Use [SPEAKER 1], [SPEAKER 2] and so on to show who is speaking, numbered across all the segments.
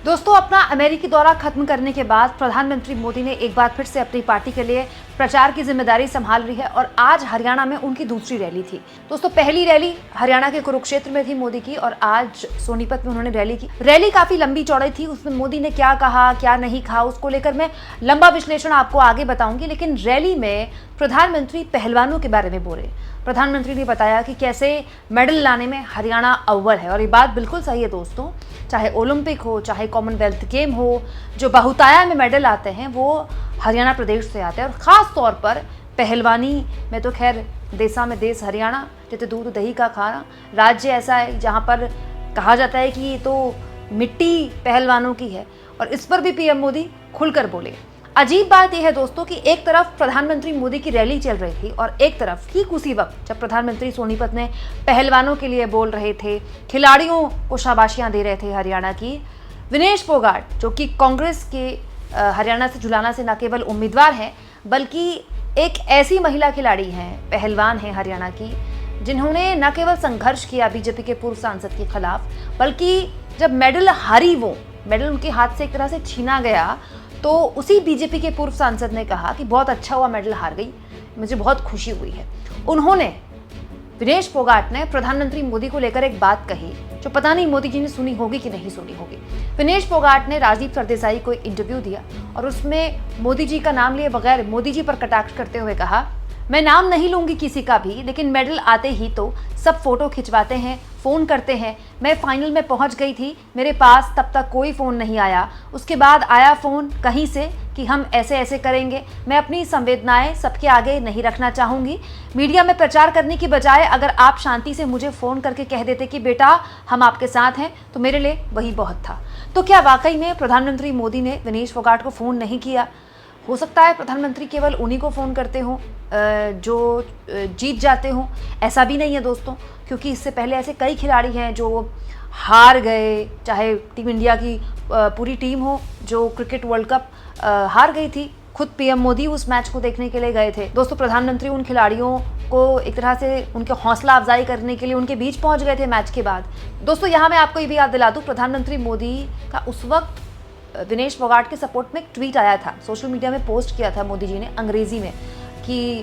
[SPEAKER 1] दोस्तों, अपना अमेरिकी दौरा खत्म करने के बाद प्रधानमंत्री मोदी ने एक बार फिर से अपनी पार्टी के लिए प्रचार की जिम्मेदारी संभाल ली है और आज हरियाणा में उनकी दूसरी रैली थी। दोस्तों, पहली रैली हरियाणा के कुरुक्षेत्र में थी मोदी की और आज सोनीपत में उन्होंने रैली की। रैली काफी लंबी चौड़ी थी। उसमें मोदी ने क्या कहा, क्या नहीं कहा, उसको लेकर मैं लंबा विश्लेषण आपको आगे बताऊंगी। लेकिन रैली में प्रधानमंत्री पहलवानों के बारे में बोले। प्रधानमंत्री ने बताया कि कैसे मेडल लाने में हरियाणा अव्वल है और ये बात बिल्कुल सही है दोस्तों। चाहे ओलंपिक हो, चाहे कॉमनवेल्थ गेम हो, जो बहुतायत में मेडल आते हैं वो हरियाणा प्रदेश से आते हैं। और ख़ास तौर पर पहलवानी में तो खैर देसा में देश हरियाणा, जैसे दूध दही का खाना। राज्य ऐसा है जहाँ पर कहा जाता है कि ये तो मिट्टी पहलवानों की है और इस पर भी पीएम मोदी खुलकर बोले। अजीब बात यह है दोस्तों कि एक तरफ प्रधानमंत्री मोदी की रैली चल रही थी और एक तरफ ठीक उसी वक्त जब प्रधानमंत्री सोनीपत में पहलवानों के लिए बोल रहे थे, खिलाड़ियों को शाबाशियां दे रहे थे हरियाणा की, विनेश फोगाट जो कि कांग्रेस के हरियाणा से जुलाना से न केवल उम्मीदवार हैं बल्कि एक ऐसी महिला खिलाड़ी हैं, पहलवान हैं हरियाणा की, जिन्होंने न केवल संघर्ष किया बीजेपी के पूर्व सांसद के खिलाफ, बल्कि जब मेडल हारी, वो मेडल उनके हाथ से एक तरह से छीना गया, तो उसी बीजेपी के पूर्व सांसद ने कहा कि बहुत अच्छा हुआ मेडल हार गई, मुझे बहुत खुशी हुई है। उन्होंने, विनेश फोगाट ने प्रधानमंत्री मोदी को लेकर एक बात कही जो पता नहीं मोदी जी ने सुनी होगी कि नहीं सुनी होगी। विनेश फोगाट ने राजदीप सरदेसाई को एक इंटरव्यू दिया और उसमें मोदी जी का नाम लिए बगैर मोदी जी पर कटाक्ष करते हुए कहा, मैं नाम नहीं लूंगी किसी का भी, लेकिन मेडल आते ही तो सब फोटो खिंचवाते हैं, फ़ोन करते हैं। मैं फाइनल में पहुंच गई थी, मेरे पास तब तक कोई फ़ोन नहीं आया, उसके बाद आया फ़ोन कहीं से कि हम ऐसे ऐसे करेंगे। मैं अपनी संवेदनाएं सबके आगे नहीं रखना चाहूँगी। मीडिया में प्रचार करने की बजाय अगर आप शांति से मुझे फ़ोन करके कह देते कि बेटा हम आपके साथ हैं, तो मेरे लिए वही बहुत था। तो क्या वाकई में प्रधानमंत्री मोदी ने विनेश फोगाट को फ़ोन नहीं किया? हो सकता है प्रधानमंत्री केवल उन्हीं को फ़ोन करते हों जो जीत जाते हों। ऐसा भी नहीं है दोस्तों, क्योंकि इससे पहले ऐसे कई खिलाड़ी हैं जो हार गए, चाहे टीम इंडिया की पूरी टीम हो जो क्रिकेट वर्ल्ड कप हार गई थी। खुद पीएम मोदी उस मैच को देखने के लिए गए थे। दोस्तों, प्रधानमंत्री उन खिलाड़ियों को एक तरह से उनके हौसला अफजाई करने के लिए उनके बीच पहुंच गए थे मैच के बाद। दोस्तों, यहाँ मैं आपको ये भी याद दिला दूँ, प्रधानमंत्री मोदी का उस वक्त विनेश फोगाट के सपोर्ट में एक ट्वीट आया था, सोशल मीडिया में पोस्ट किया था मोदी जी ने अंग्रेजी में कि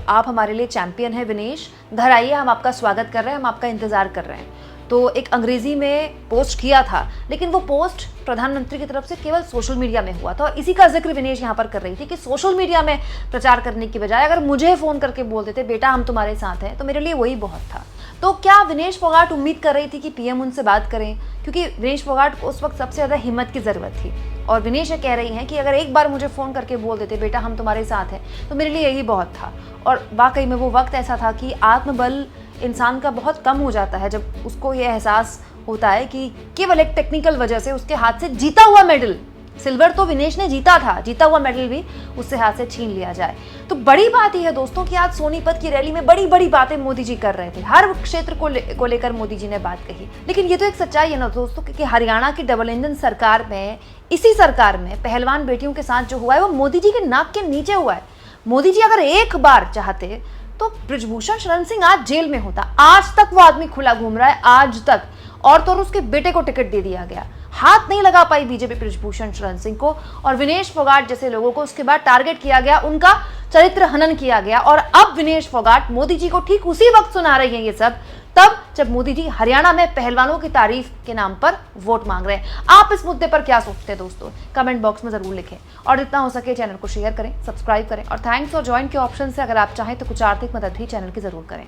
[SPEAKER 1] आप हमारे लिए चैंपियन हैं विनेश, घर आइए, हम आपका स्वागत कर रहे हैं, हम आपका इंतज़ार कर रहे हैं। तो एक अंग्रेजी में पोस्ट किया था, लेकिन वो पोस्ट प्रधानमंत्री की तरफ से केवल सोशल मीडिया में हुआ था और इसी का जिक्र विनेश यहाँ पर कर रही थी कि सोशल मीडिया में प्रचार करने की बजाय अगर मुझे फ़ोन करके बोल देते बेटा हम तुम्हारे साथ हैं, तो मेरे लिए वही बहुत था। तो क्या विनेश फोगाट उम्मीद कर रही थी कि पीएम उनसे बात करें? क्योंकि विनेश फोगाट को उस वक्त सबसे ज़्यादा हिम्मत की ज़रूरत थी और विनेश ये कह रही हैं कि अगर एक बार मुझे फ़ोन करके बोल देते बेटा हम तुम्हारे साथ हैं, तो मेरे लिए यही बहुत था। और वाकई में वो वक्त ऐसा था कि आत्मबल इंसान का बहुत कम हो जाता है जब उसको ये एहसास होता है कि केवल एक टेक्निकल वजह से उसके हाथ से जीता हुआ मेडल, सिल्वर तो विनेश ने जीता था, जीता हुआ मेडल भी उससे हाथ से छीन लिया जाए। तो बड़ी बात यह है दोस्तों कि आज सोनीपत की रैली में बड़ी बड़ी बातें मोदी जी कर रहे थे, हर क्षेत्र को लेकर मोदी जी ने बात कही। लेकिन ये तो एक सच्चाई है ना दोस्तों कि हरियाणा की डबल इंजन सरकार में, इसी सरकार में पहलवान बेटियों के साथ जो हुआ है वो मोदी जी के नाक के नीचे हुआ है। मोदी जी अगर एक बार चाहते तो बृजभूषण शरण सिंह आज जेल में होता। आज तक वो आदमी खुला घूम रहा है, आज तक, और तो उसके बेटे को टिकट दे दिया गया। हाथ नहीं लगा पाई बीजेपी बृजभूषण शरण सिंह को और विनेश फोगाट जैसे लोगों को उसके बाद टारगेट किया गया, उनका चरित्र हनन किया गया। और अब विनेश फोगाट मोदी जी को ठीक उसी वक्त सुना रही हैं ये सब, तब जब मोदी जी हरियाणा में पहलवानों की तारीफ के नाम पर वोट मांग रहे हैं। आप इस मुद्दे पर क्या सोचते हैं दोस्तों? कमेंट बॉक्स में जरूर लिखें और जितना हो सके चैनल को शेयर करें, सब्सक्राइब करें और थैंक्स और ज्वाइन के ऑप्शन से अगर आप चाहें तो कुछ आर्थिक मदद भी चैनल की जरूर करें।